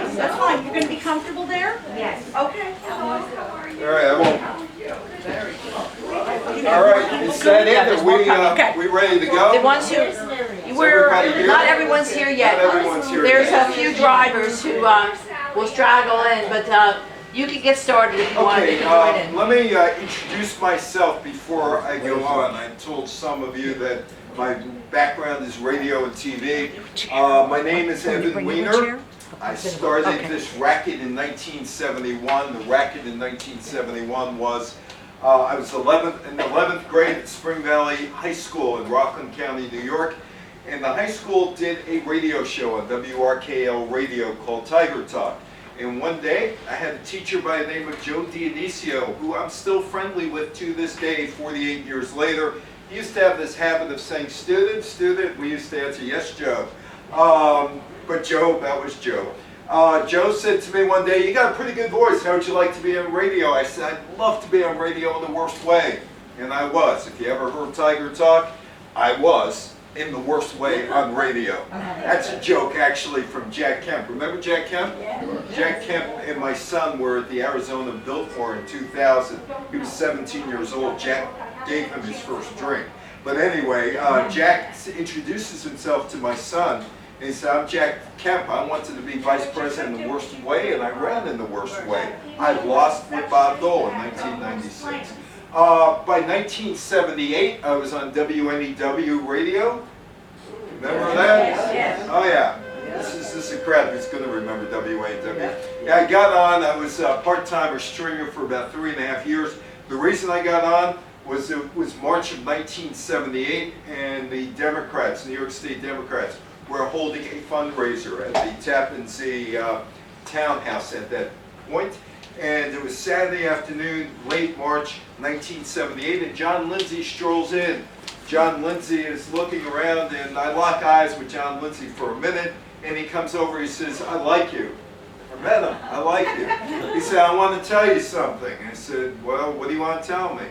fine, that's fine. You're gonna be comfortable there? Yes. Okay. All right, I won't. All right, is that it? Are we ready to go? The ones who, everybody here? not everyone's here yet. Not everyone's here There's yet. a few drivers who will straggle in, but you can get started if you want. You Okay, can join in. let me introduce myself before I go on. I told some of you that my background is radio and TV. My name is Evan Weiner. I started this racket in 1971. The racket in 1971 was, I was in 11th grade at Spring Valley High School in Rockland County, New York. And the high school did a radio show on WRKL radio called Tiger Talk. And one day, I had a teacher by the name of Joe Dionisio, who I'm still friendly with to this day, 48 years later. He used to have this habit of saying, student, student. We used to answer, yes, Joe. But Joe, that was Joe. Joe said to me one day, you got a pretty good voice. How would you like to be on radio? I said, I'd love to be on radio in the worst way. And I was. If you ever heard Tiger Talk, I was in the worst way on radio. That's a joke actually from Jack Kemp. Remember Jack Kemp? Jack Kemp and my son were at the Arizona Biltmore in 2000. He was 17 years old. Jack gave him his first drink. But anyway, Jack introduces himself to my son. And he said, I'm Jack Kemp. I wanted to be vice president in the worst way, and I ran in the worst way. I lost with Bob Dole in 1996. By 1978, I was on WNEW radio. Remember that? Yes. Oh yeah. This is a crowd who's going to remember WNEW. Yeah, I got on. I was a part-timer stringer for about 3.5 years. The reason I got on was it was March of 1978, and the Democrats, New York State Democrats, were holding a fundraiser at the Tappan Zee townhouse at that point. And it was Saturday afternoon, late March 1978, and John Lindsay strolls in. John Lindsay is looking around, and I lock eyes with John Lindsay for a minute, and he comes over, he says, I like you. I met him, I like you. He said, I want to tell you something. I said, well, what do you want to tell me?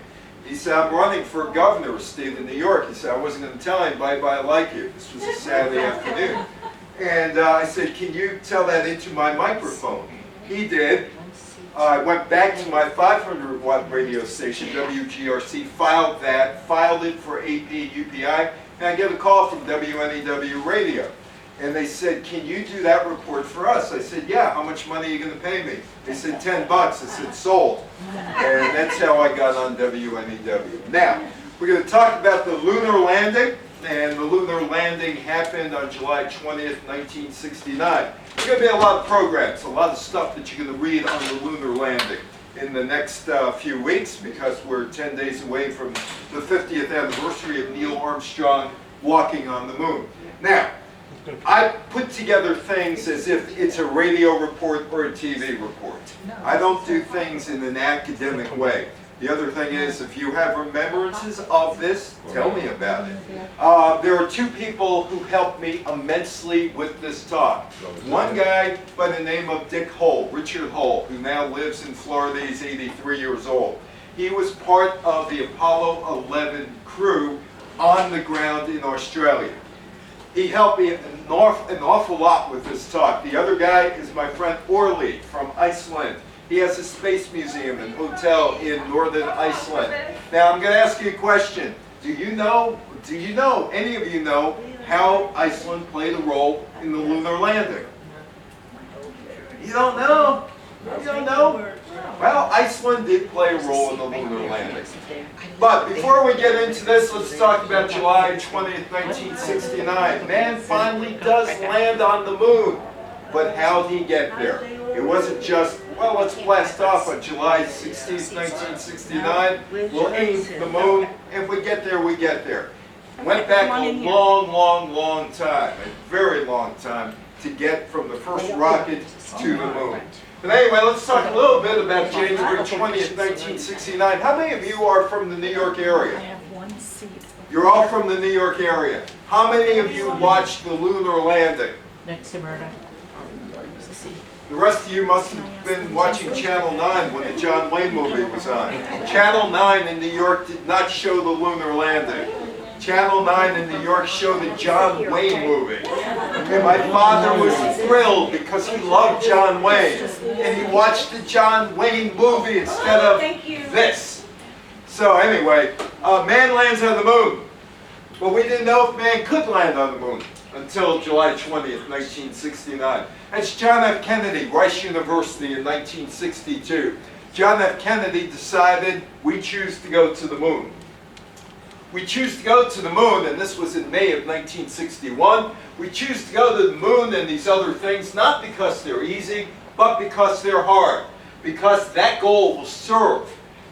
He said, I'm running for governor of the state of New York. He said, I wasn't going to tell anybody, but I like you. This was a Saturday afternoon. And I said, can you tell that into my microphone? He did. I went back to my 500-watt radio station, WGRC, filed it for AP UPI, and I get a call from WNEW Radio. And they said, can you do that report for us? I said, yeah, how much money are you going to pay me? They said, $10. I said, sold. And that's how I got on WNEW. Now, we're going to talk about the lunar landing. And the lunar landing happened on July 20th, 1969. There's going to be a lot of programs, a lot of stuff that you're going to read on the lunar landing in the next few weeks, because we're 10 days away from the 50th anniversary of Neil Armstrong walking on the moon. Now, I put together things as if it's a radio report or a TV report. I don't do things in an academic way. The other thing is, if you have remembrances of this, tell me about it. There are two people who helped me immensely with this talk. One guy by the name of Dick Hull, Richard Hull, who now lives in Florida. He's 83 years old. He was part of the Apollo 11 crew on the ground in Australia. He helped me an awful lot with this talk. The other guy is my friend Orly from Iceland. He has a space museum and hotel in northern Iceland. Now I'm going to ask you a question. Do you know, any of you know how Iceland played a role in the lunar landing? You don't know? You don't know? Well, Iceland did play a role in the lunar landing. But before we get into this, let's talk about July 20th, 1969. Man finally does land on the moon. But how did he get there? It wasn't just, well, let's blast off on July 16th, 1969. We'll aim for the moon, and if we get there, we get there. Went back a long time, a very long time, to get from the first rocket to the moon. But anyway, let's talk a little bit about January 20th, 1969. How many of you are from the New York area? You're all from the New York area. How many of you watched the lunar landing? Next to Murder. The rest of you must have been watching Channel 9 when the John Wayne movie was on. Channel 9 in New York did not show the lunar landing. Channel 9 in New York showed the John Wayne movie. And my father was thrilled because he loved John Wayne. And he watched the John Wayne movie instead of this. So anyway, man lands on the moon. But we didn't know if man could land on the moon until July 20th, 1969. That's John F. Kennedy, Rice University in 1962. John F. Kennedy decided we choose to go to the moon. We choose to go to the moon, and this was in May of 1961. We choose to go to the moon and these other things, not because they're easy, but because they're hard. Because that goal will serve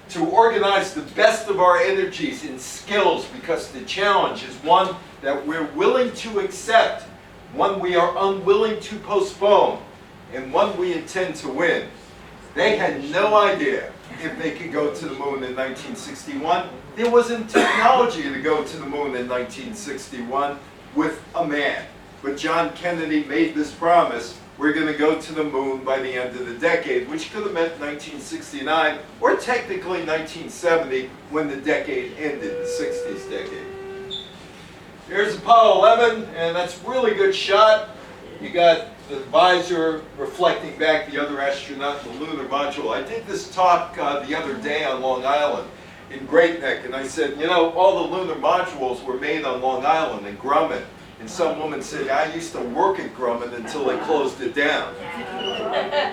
to organize the best of our energies and skills, because the challenge is one that we're willing to accept, one we are unwilling to postpone, and one we intend to win. They had no idea if they could go to the moon in 1961. There wasn't technology to go to the moon in 1961 with a man. But John Kennedy made this promise: we're going to go to the moon by the end of the decade, which could have meant 1969, or technically 1970, when the decade ended, the 60s decade. Here's Apollo 11, and that's a really good shot. You got the visor reflecting back the other astronaut in the lunar module. I did this talk the other day on Long Island in Great Neck, and I said, you know, all the lunar modules were made on Long Island in Grumman. And some woman said, I used to work at Grumman until they closed it down.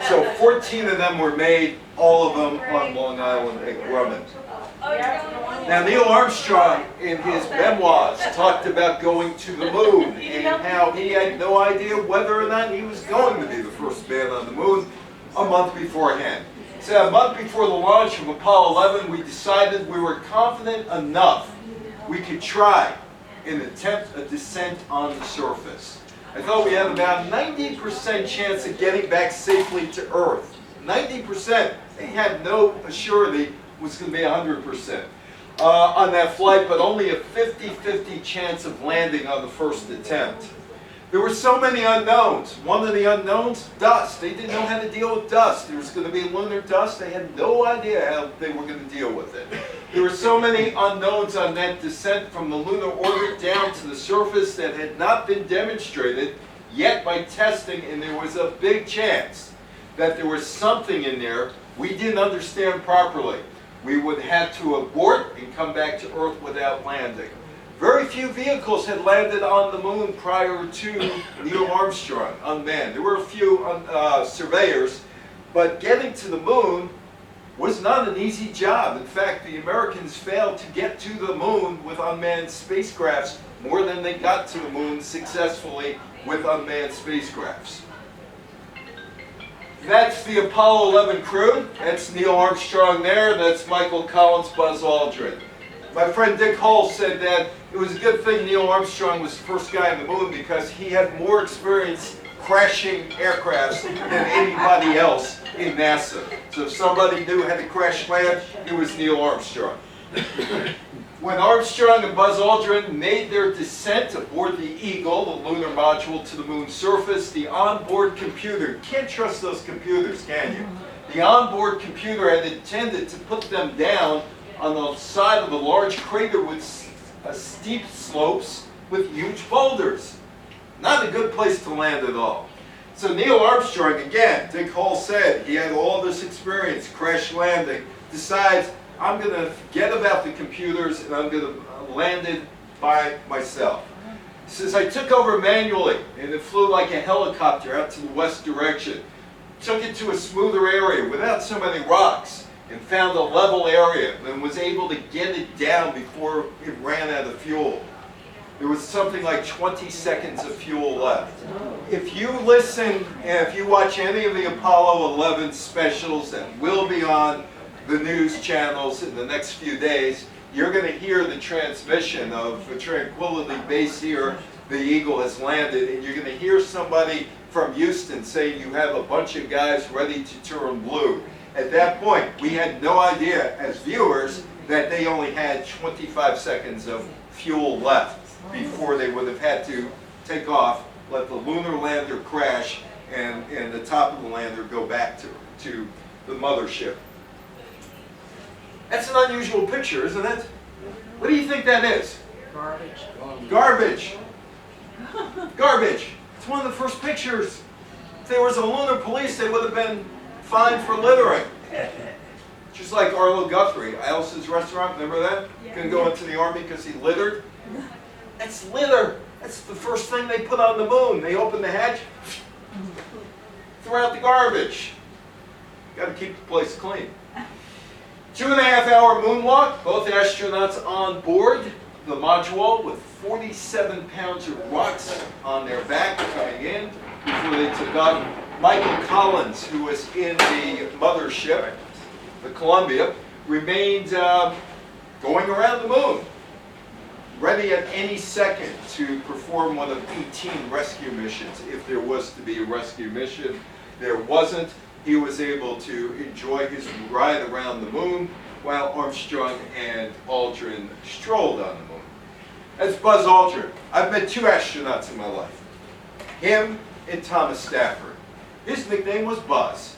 So 14 of them were made, all of them on Long Island at Grumman. Now Neil Armstrong, in his memoirs, talked about going to the moon and how he had no idea whether or not he was going to be the first man on the moon a month beforehand. So a month before the launch of Apollo 11, we decided we were confident enough we could try and attempt a descent on the surface. I thought we had about 90% chance of getting back safely to Earth. 90%. They had no assurity it was going to be 100% on that flight, but only a 50-50 chance of landing on the first attempt. There were so many unknowns. One of the unknowns, dust. They didn't know how to deal with dust. There was going to be lunar dust. They had no idea how they were going to deal with it. There were so many unknowns on that descent from the lunar orbit down to the surface that had not been demonstrated yet by testing, and there was a big chance that there was something in there we didn't understand properly. We would have to abort and come back to Earth without landing. Very few vehicles had landed on the moon prior to Neil Armstrong, unmanned. There were a few surveyors, but getting to the moon was not an easy job. In fact, the Americans failed to get to the moon with unmanned spacecrafts more than they got to the moon successfully with unmanned spacecrafts. That's the Apollo 11 crew. That's Neil Armstrong there. That's Michael Collins, Buzz Aldrin. My friend Dick Hull said that it was a good thing Neil Armstrong was the first guy on the moon because he had more experience crashing aircrafts than anybody else in NASA. So if somebody knew how to crash land, it was Neil Armstrong. When Armstrong and Buzz Aldrin made their descent aboard the Eagle, the lunar module, to the moon's surface, the onboard computer, you can't trust those computers, can you? The onboard computer had intended to put them down on the side of a large crater with steep slopes with huge boulders. Not a good place to land at all. So Neil Armstrong, again, Dick Hull said, he had all this experience crash landing, decides, I'm going to forget about the computers and I'm going to land it by myself. He says, I took over manually and it flew like a helicopter out to the west direction. Took it to a smoother area without so many rocks and found a level area and was able to get it down before it ran out of fuel. There was something like 20 seconds of fuel left. If you listen and if you watch any of the Apollo 11 specials that will be on the news channels in the next few days, you're going to hear the transmission of the Tranquility Base here. The Eagle has landed, and you're going to hear somebody from Houston saying you have a bunch of guys ready to turn blue. At that point, we had no idea as viewers that they only had 25 seconds of fuel left before they would have had to take off, let the lunar lander crash, and the top of the lander go back to the mothership. That's an unusual picture, isn't it? What do you think that is? Garbage. Garbage. Garbage. It's one of the first pictures If there was a lunar police, they would have been fined for littering. Just like Arlo Guthrie, Alice's restaurant, remember that? Yeah. Couldn't go into the army because he littered. That's litter. That's the first thing they put on the moon. They open the hatch, throw out the garbage. Got to keep the place clean. 2.5-hour moonwalk, both astronauts on board the module with 47 pounds of rocks on their back coming in before they took off. Michael Collins, who was in the mothership, the Columbia, remained going around the moon, ready at any second to perform one of 18 rescue missions. If there was to be a rescue mission, there wasn't. He was able to enjoy his ride around the moon while Armstrong and Aldrin strolled on the moon. That's Buzz Aldrin. I've met 2 astronauts in my life, him and Thomas Stafford. His nickname was Buzz.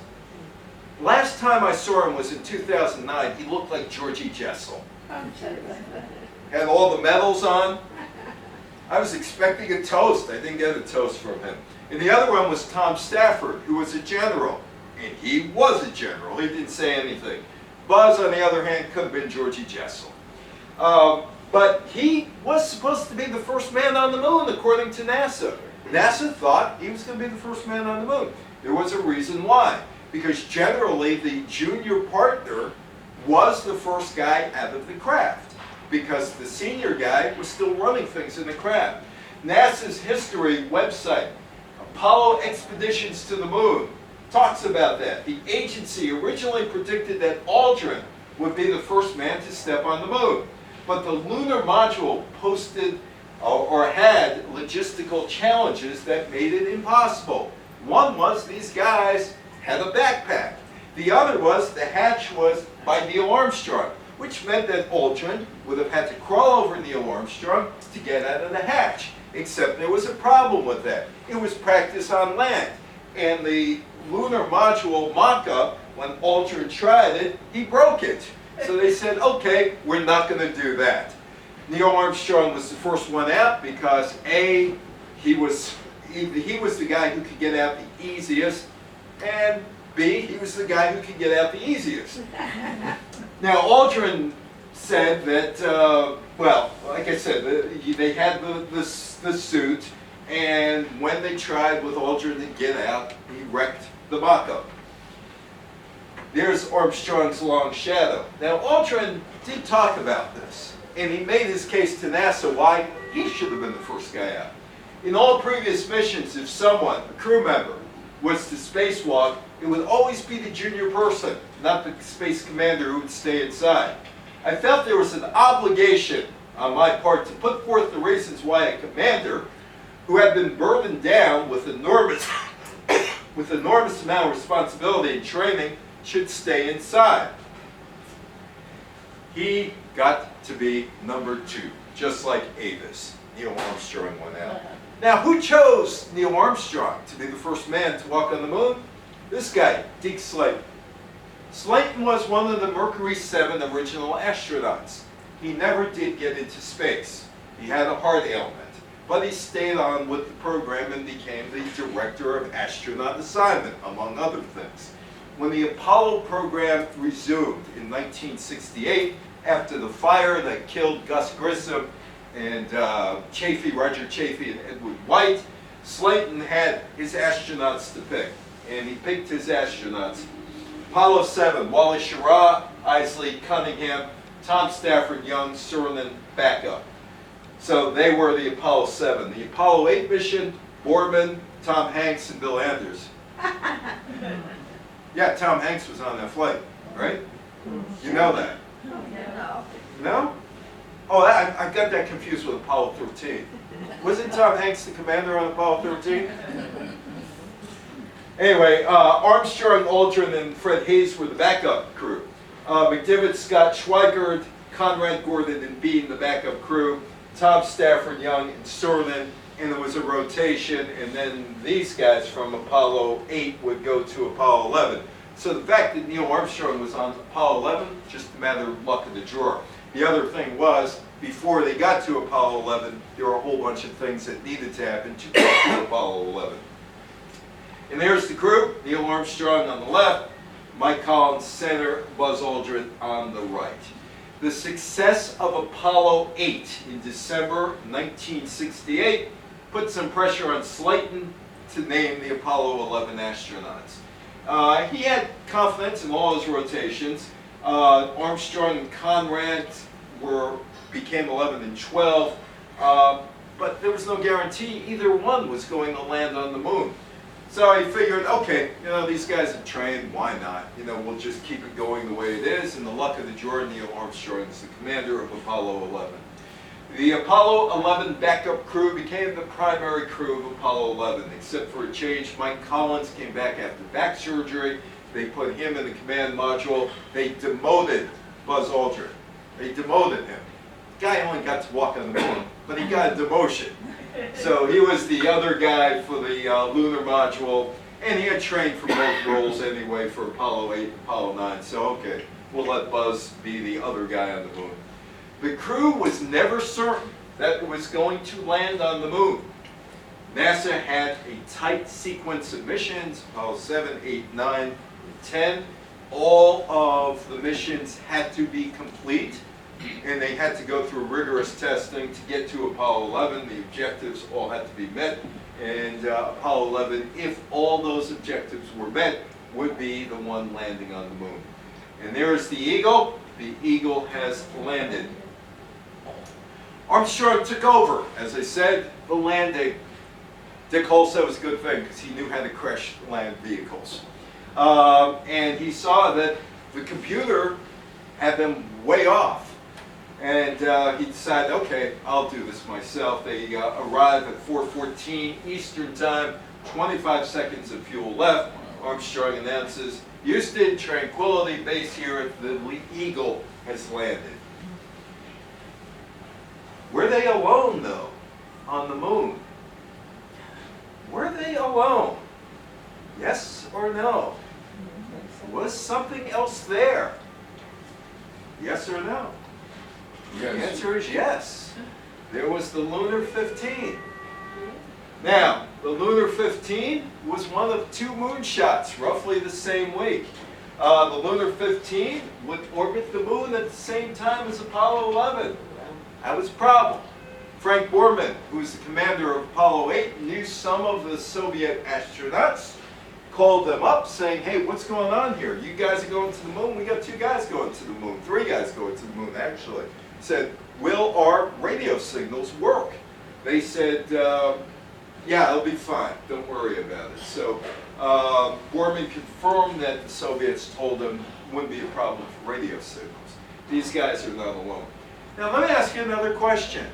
Last time I saw him was in 2009. He looked like Georgie Jessel. Had all the medals on. I was expecting a toast. I didn't get a toast from him. And the other one was Tom Stafford, who was a general. And he was a general. He didn't say anything. Buzz, on the other hand, could have been Georgie Jessel. But he was supposed to be the first man on the moon, according to NASA. NASA thought he was going to be the first man on the moon. There was a reason why. Because generally, the junior partner was the first guy out of the craft. Because the senior guy was still running things in the craft. NASA's history website, Apollo Expeditions to the Moon, talks about that. The agency originally predicted that Aldrin would be the first man to step on the moon. But the lunar module posted or had logistical challenges that made it impossible. One was these guys had a backpack. The other was the hatch was by Neil Armstrong, which meant that Aldrin would have had to crawl over Neil Armstrong to get out of the hatch. Except there was a problem with that. It was practice on land. And the lunar module mock-up, when Aldrin tried it, he broke it. So they said, okay, we're not going to do that. Neil Armstrong was the first one out because A, he was the guy who could get out the easiest, and B, he was the guy who could get out the easiest. Now, Aldrin said that, well, like I said, they had the suit, and when they tried with Aldrin to get out, he wrecked the mock-up. There's Armstrong's long shadow. Now, Aldrin did talk about this, and he made his case to NASA why he should have been the first guy out. In all previous missions, if someone, a crew member, was to spacewalk, it would always be the junior person, not the space commander who would stay inside. I felt there was an obligation on my part to put forth the reasons why a commander who had been burdened down with enormous amount of responsibility and training should stay inside. He got to be number 2, just like Avis. Neil Armstrong went out. Now, who chose Neil Armstrong to be the first man to walk on the moon? This guy, Deke Slayton. Slayton was one of the Mercury 7 original astronauts. He never did get into space. He had a heart ailment, but he stayed on with the program and became the director of astronaut assignment, among other things. When the Apollo program resumed in 1968, after the fire that killed Gus Grissom and Roger Chaffee and Edward White, Slayton had his astronauts to pick, and he picked his astronauts. Apollo 7, Wally Schirra, Isley Cunningham, Tom Stafford Young, Serlin backup. So they were the Apollo 7. The Apollo 8 mission, Boorman, Tom Hanks, and Bill Anders. Yeah, Tom Hanks was on that flight, right? You know that. No? Oh, I got that confused with Apollo 13. Wasn't Tom Hanks the commander on Apollo 13? Anyway, Armstrong, Aldrin, and Fred Hayes were the backup crew. McDivitt, Scott Schweigert, Conrad Gordon, and Bean, the backup crew. Tom Stafford Young, and Serlin, and there was a rotation, and then these guys from Apollo 8 would go to Apollo 11. So the fact that Neil Armstrong was on Apollo 11, just a matter of luck of the draw. The other thing was, before they got to Apollo 11, there were a whole bunch of things that needed to happen to get to Apollo 11. And there's the crew, Neil Armstrong on the left, Mike Collins center, Buzz Aldrin on the right. The success of Apollo 8 in December 1968 put some pressure on Slayton to name the Apollo 11 astronauts. He had confidence in all his rotations. Armstrong and Conrad became 11 and 12, but there was no guarantee either one was going to land on the moon. So he figured, okay, these guys have trained, why not? We'll just keep it going the way it is, and the luck of the draw, Neil Armstrong is the commander of Apollo 11. The Apollo 11 backup crew became the primary crew of Apollo 11, except for a change. Mike Collins came back after back surgery. They put him in the command module. They demoted Buzz Aldrin. They demoted him. The guy only got to walk on the moon, but he got a demotion. So he was the other guy for the lunar module, and he had trained for both roles anyway for Apollo 8 and Apollo 9. So okay, we'll let Buzz be the other guy on the moon. The crew was never certain that it was going to land on the moon. NASA had a tight sequence of missions, Apollo 7, 8, 9, and 10. All of the missions had to be complete, and they had to go through rigorous testing to get to Apollo 11. The objectives all had to be met, and Apollo 11, if all those objectives were met, would be the one landing on the moon. And there is the Eagle. The Eagle has landed. Armstrong took over, as I said, the landing. Dick Hole said it was a good thing because he knew how to crash land vehicles. And he saw that the computer had them way off. And he decided, okay, I'll do this myself. They arrived at 4:14 Eastern Time, 25 seconds of fuel left. Armstrong announces, Houston, Tranquility Base here, the Eagle has landed. Were they alone, though, on the moon? Were they alone? Yes or no? Was something else there? Yes or no? Yes. The answer is yes. There was the lunar 15. Now, the lunar 15 was one of 2 moonshots, roughly the same week. The lunar 15 would orbit the moon at the same time as Apollo 11. That was a problem. Frank Borman, who was the commander of Apollo 8, knew some of the Soviet astronauts, called them up saying, hey, what's going on here? You guys are going to the moon? We got 2 guys going to the moon, 3 guys going to the moon, actually. Said, will our radio signals work? They said, yeah, it'll be fine. Don't worry about it. So Borman confirmed that the Soviets told him it wouldn't be a problem for radio signals. These guys are not alone. Now let me ask you another question.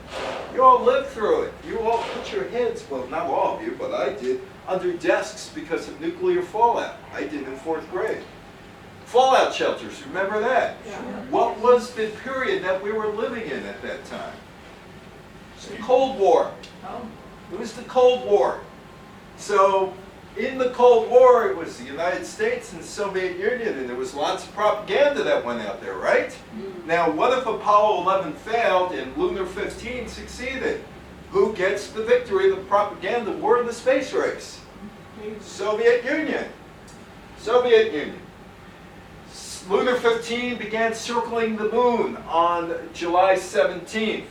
You all lived through it. You all put your heads, well, not all of you, but I did, under desks because of nuclear fallout. I did in 4th grade. Fallout shelters, remember that? Yeah. What was the period that we were living in at that time? It's the Cold War. Oh. It was the Cold War. So in the Cold War, it was the United States and the Soviet Union, and there was lots of propaganda that went out there, right? Now, what if Apollo 11 failed and Lunar 15 succeeded? Who gets the victory of the propaganda war in the space race? Soviet Union. Soviet Union. Lunar 15 began circling the moon on July 17th.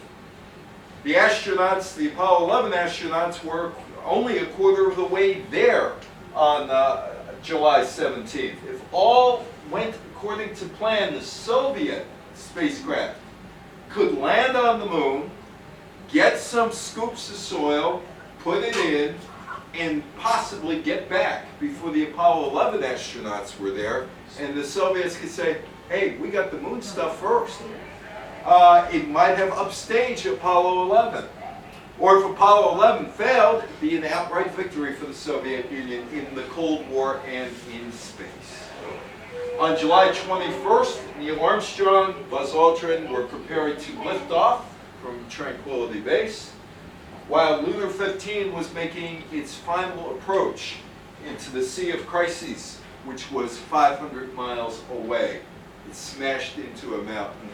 The astronauts, the Apollo 11 astronauts, were only a quarter of the way there on July 17th. If all went according to plan, the Soviet spacecraft could land on the moon, get some scoops of soil, put it in, and possibly get back before the Apollo 11 astronauts were there, and the Soviets could say, hey, we got the moon stuff first. It might have upstaged Apollo 11. Or if Apollo 11 failed, it would be an outright victory for the Soviet Union in the Cold War and in space. On July 21st, Neil Armstrong, Buzz Aldrin were preparing to lift off from Tranquility Base, while Lunar 15 was making its final approach into the Sea of Crises, which was 500 miles away. It smashed into a mountain,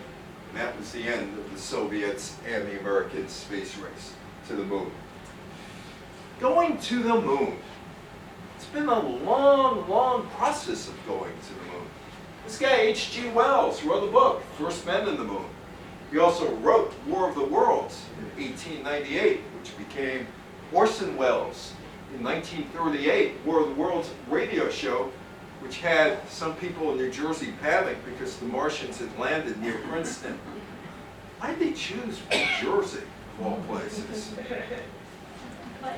and that was the end of the Soviets and the American space race to the moon. Going to the moon. It's been a long, long process of going to the moon. This guy, H.G. Wells, wrote a book, First Men in the Moon. He also wrote War of the Worlds in 1898, which became Orson Welles in 1938, War of the Worlds radio show, which had some people in New Jersey panic because the Martians had landed near Princeton. Why did they choose New Jersey, of all places?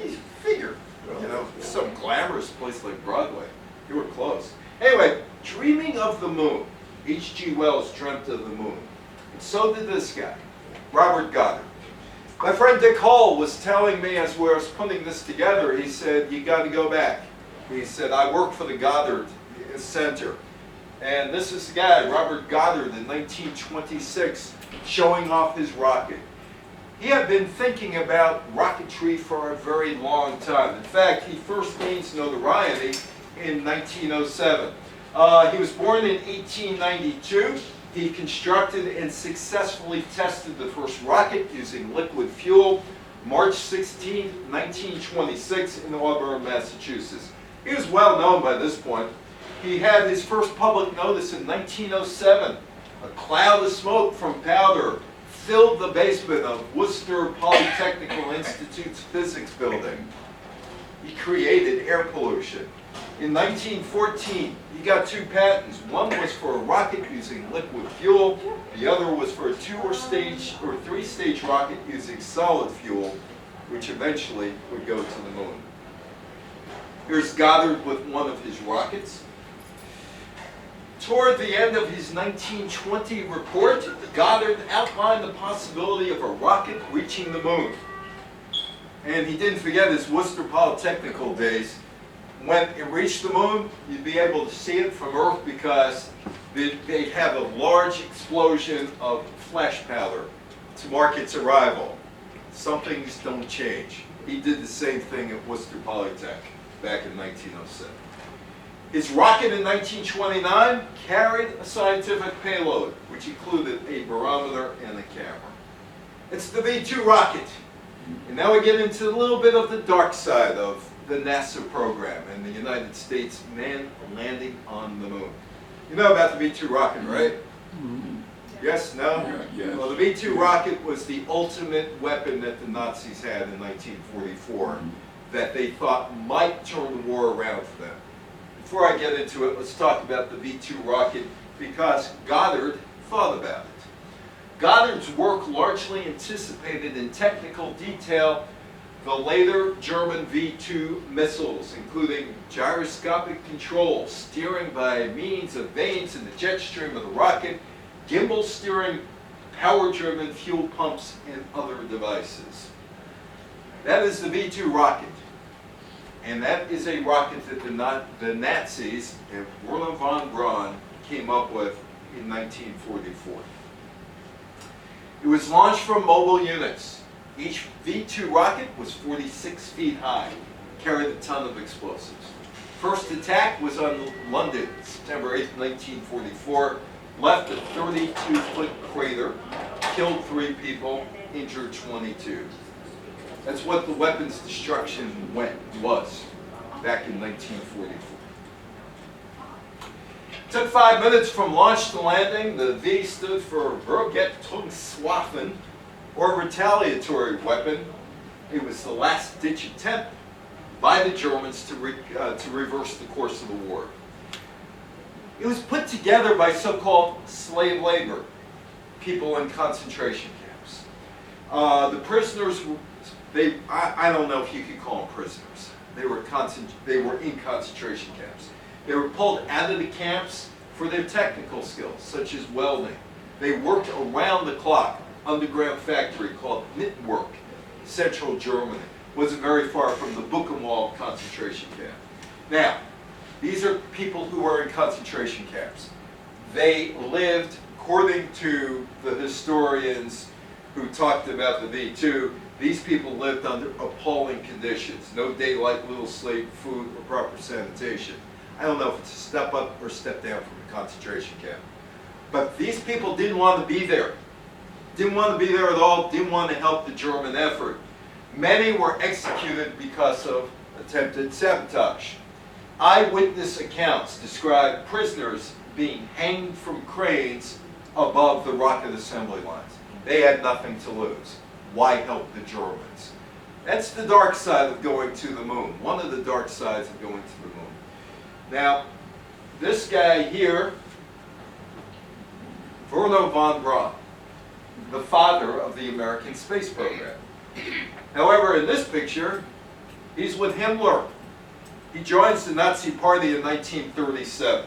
You figure, you know, some glamorous place like Broadway. You were close. Anyway, dreaming of the moon. H.G. Wells dreamt of the moon. And so did this guy, Robert Goddard. My friend Dick Hull was telling me as we were putting this together, he said, you got to go back. He said, I work for the Goddard Center. And this is the guy, Robert Goddard, in 1926, showing off his rocket. He had been thinking about rocketry for a very long time. In fact, he first gains notoriety in 1907. He was born in 1892. He constructed and successfully tested the first rocket using liquid fuel, March 16, 1926, in Auburn, Massachusetts. He was well known by this point. He had his first public notice in 1907. A cloud of smoke from powder filled the basement of Worcester Polytechnical Institute's physics building. He created air pollution. In 1914, he got 2 patents. One was for a rocket using liquid fuel. The other was for a 2 or 3-stage rocket using solid fuel, which eventually would go to the moon. Here's Goddard with one of his rockets. Toward the end of his 1920 report, Goddard outlined the possibility of a rocket reaching the moon. And he didn't forget his Worcester Polytechnical days. When it reached the moon, you'd be able to see it from Earth because they'd have a large explosion of flash powder to mark its arrival. Some things don't change. He did the same thing at Worcester Polytech back in 1907. His rocket in 1929 carried a scientific payload, which included a barometer and a camera. It's the V2 rocket. And now we get into a little bit of the dark side of the NASA program and the United States man landing on the moon. You know about the V2 rocket, right? Yes? No? Yeah. Well, the V2 rocket was the ultimate weapon that the Nazis had in 1944 that they thought might turn the war around for them. Before I get into it, let's talk about the V2 rocket because Goddard thought about it. Goddard's work largely anticipated in technical detail the later German V2 missiles, including gyroscopic control, steering by means of vanes in the jet stream of the rocket, gimbal steering, power-driven fuel pumps, and other devices. That is the V2 rocket. And that is a rocket that the Nazis and Werner von Braun came up with in 1944. It was launched from mobile units. Each V2 rocket was 46 feet high, carried a ton of explosives. First attack was on London, September 8, 1944, left a 32-foot crater, killed 3 people, injured 22. That's what the weapons destruction was back in 1944. It took 5 minutes from launch to landing. The V stood for Vergeltungswaffen, or retaliatory weapon. It was the last-ditch attempt by the Germans to reverse the course of the war. It was put together by so-called slave labor, people in concentration camps. The prisoners, I don't know if you could call them prisoners. They were in concentration camps. They were pulled out of the camps for their technical skills, such as welding. They worked around the clock. Underground factory called Mittenwerk, central Germany. Wasn't very far from the Buchenwald concentration camp. Now, these are people who were in concentration camps. They lived, according to the historians who talked about the V2, these people lived under appalling conditions. No daylight, little sleep, food, or proper sanitation. I don't know if it's a step up or step down from a concentration camp. But these people didn't want to be there. Didn't want to be there at all, didn't want to help the German effort. Many were executed because of attempted sabotage. Eyewitness accounts describe prisoners being hanged from cranes above the rocket assembly lines. They had nothing to lose. Why help the Germans? That's the dark side of going to the moon. One of the dark sides of going to the moon. Now, this guy here, Wernher von Braun, the father of the American space program. However, in this picture, he's with Himmler. He joins the Nazi Party in 1937.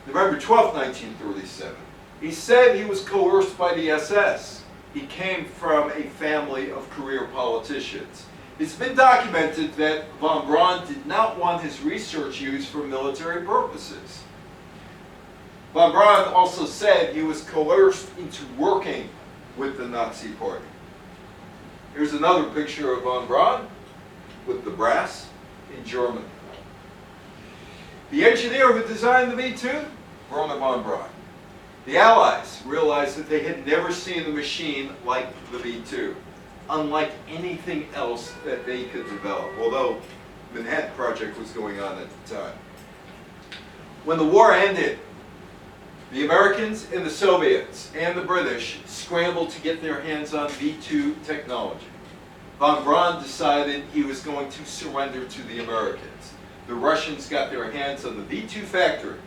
November 12, 1937. He said he was coerced by the SS. He came from a family of career politicians. It's been documented that von Braun did not want his research used for military purposes. Von Braun also said he was coerced into working with the Nazi Party. Here's another picture of von Braun with the brass in Germany. The engineer who designed the V-2, Wernher von Braun. The Allies realized that they had never seen a machine like the V-2, unlike anything else that they could develop, although the Manhattan Project was going on at the time. When the war ended, the Americans and the Soviets and the British scrambled to get their hands on V-2 technology. Von Braun decided he was going to surrender to the Americans. The Russians got their hands on the V-2 factory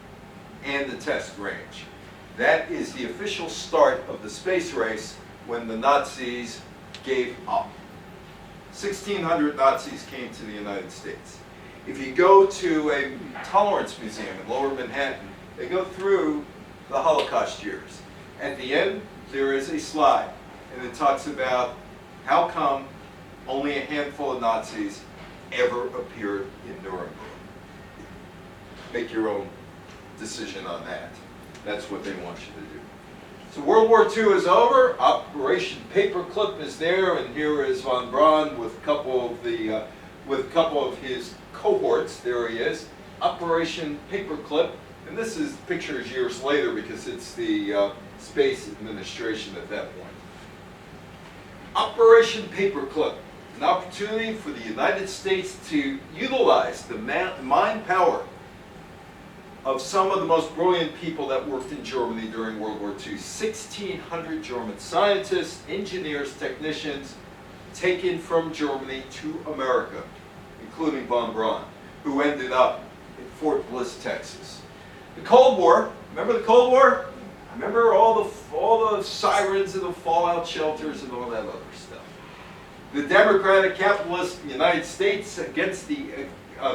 and the test range. That is the official start of the space race when the Nazis gave up. 1,600 Nazis came to the United States. If you go to a tolerance museum in Lower Manhattan, they go through the Holocaust years. At the end, there is a slide, and it talks about how come only a handful of Nazis ever appeared in Nuremberg. Make your own decision on that. That's what they want you to do. So World War II is over. Operation Paperclip is there, and here is von Braun with a couple of his cohorts. There he is. Operation Paperclip, and this is pictures years later because it's the Space Administration at that point. Operation Paperclip, an opportunity for the United States to utilize the mind power of some of the most brilliant people that worked in Germany during World War II. 1,600 German scientists, engineers, technicians taken from Germany to America, including von Braun, who ended up in Fort Bliss, Texas. The Cold War, remember the Cold War? Remember all the sirens and the fallout shelters and all that other stuff. The democratic capitalist United States against the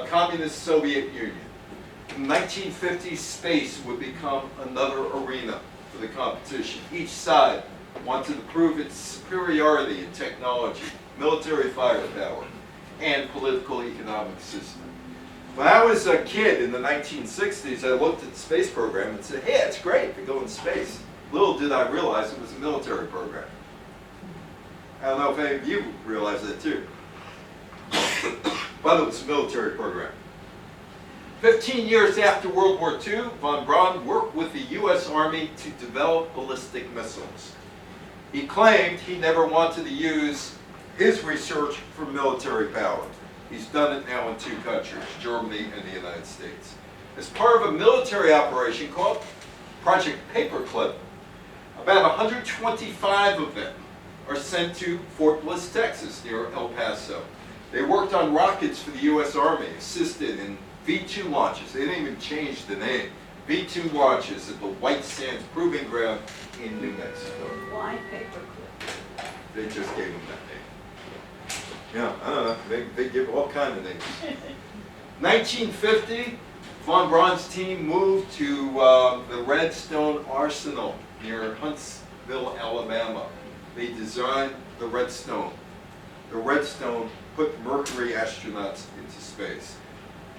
communist Soviet Union. In the 1950s, space would become another arena for the competition. Each side wanted to prove its superiority in technology, military firepower, and political economic system. When I was a kid in the 1960s, I looked at the space program and said, hey, it's great to go in space. Little did I realize it was a military program. I don't know if any of you realize that too. But it was a military program. 15 years after World War II, von Braun worked with the U.S. Army to develop ballistic missiles. He claimed he never wanted to use his research for military power. He's done it now in two countries, Germany and the United States. As part of a military operation called Project Paperclip, about 125 of them are sent to Fort Bliss, Texas, near El Paso. They worked on rockets for the U.S. Army, assisted in V-2 launches. They didn't even change the name. V-2 launches at the White Sands Proving Ground in New Mexico. Why paperclip? They just gave them that name. Yeah, I don't know. They give all kinds of names. 1950, von Braun's team moved to the Redstone Arsenal near Huntsville, Alabama. They designed the Redstone. The Redstone put Mercury astronauts into space.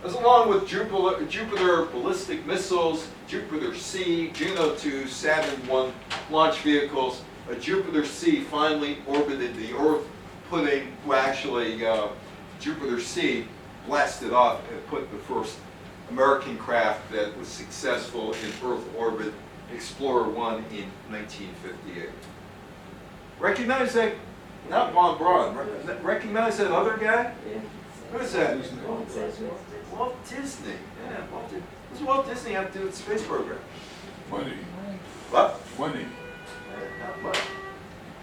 As along with Jupiter ballistic missiles, Jupiter-C, Juno-2, Saturn-1 launch vehicles, a Jupiter-C finally orbited the Earth, Jupiter-C blasted off and put the first American craft that was successful in Earth orbit, Explorer 1, in 1958. Recognize that? Not von Braun. Recognize that other guy? Who is that? Walt Disney. Yeah, what does Walt Disney have to do with the space program? Money. What? Money. Not much.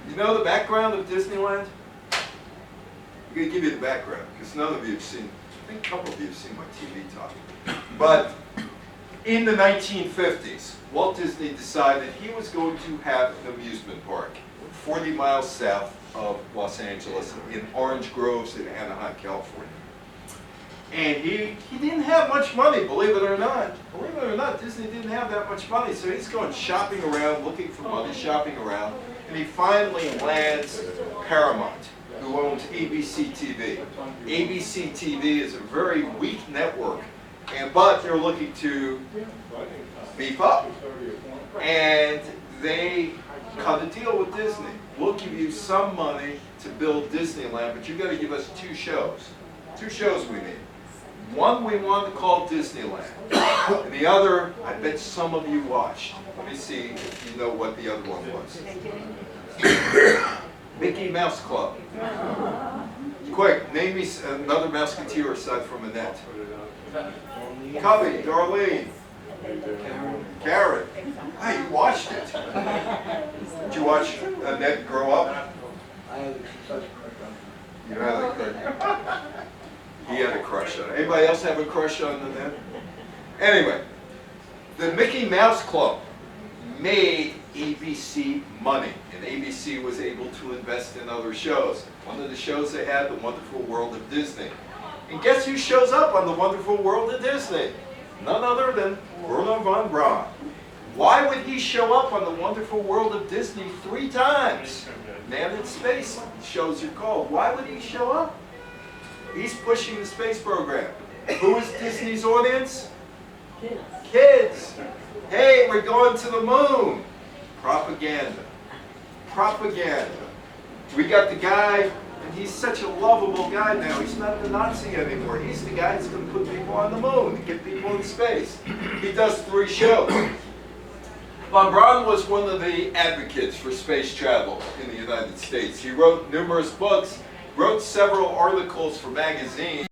You know the background of Disneyland? I'm going to give you the background, because none of you have seen, I think a couple of you have seen my TV talk. But in the 1950s, Walt Disney decided he was going to have an amusement park 40 miles south of Los Angeles in Orange Groves in Anaheim, California. And he didn't have much money, believe it or not. Believe it or not, Disney didn't have that much money. So he's going shopping around, looking for money, shopping around. And he finally lands Paramount, who owns ABC TV. ABC TV is a very weak network, but they're looking to beef up. And they cut a deal with Disney. We'll give you some money to build Disneyland, but you've got to give us 2 shows. 2 shows we need. One we want to call Disneyland, and the other, I bet some of you watched. Let me see if you know what the other one was. Mickey Mouse Club. Quick, name me another Mouseketeer aside from Annette. Cubby, Darlene, Karen. Hey, you watched it. Did you watch Annette grow up? You had a crush. He had a crush on it. Anybody else have a crush on Annette? Anyway, the Mickey Mouse Club made ABC money, and ABC was able to invest in other shows. One of the shows they had, The Wonderful World of Disney. And guess who shows up on The Wonderful World of Disney? None other than Wernher von Braun. Why would he show up on The Wonderful World of Disney 3 times? Man in Space shows are called. Why would he show up? He's pushing the space program. Who is Disney's audience? Kids. Hey, we're going to the moon. Propaganda. Propaganda. We got the guy, and he's such a lovable guy now. He's not the Nazi anymore. He's the guy that's going to put people on the moon and get people in space. He does 3 shows. Von Braun was one of the advocates for space travel in the United States. He wrote numerous books, wrote several articles for magazines.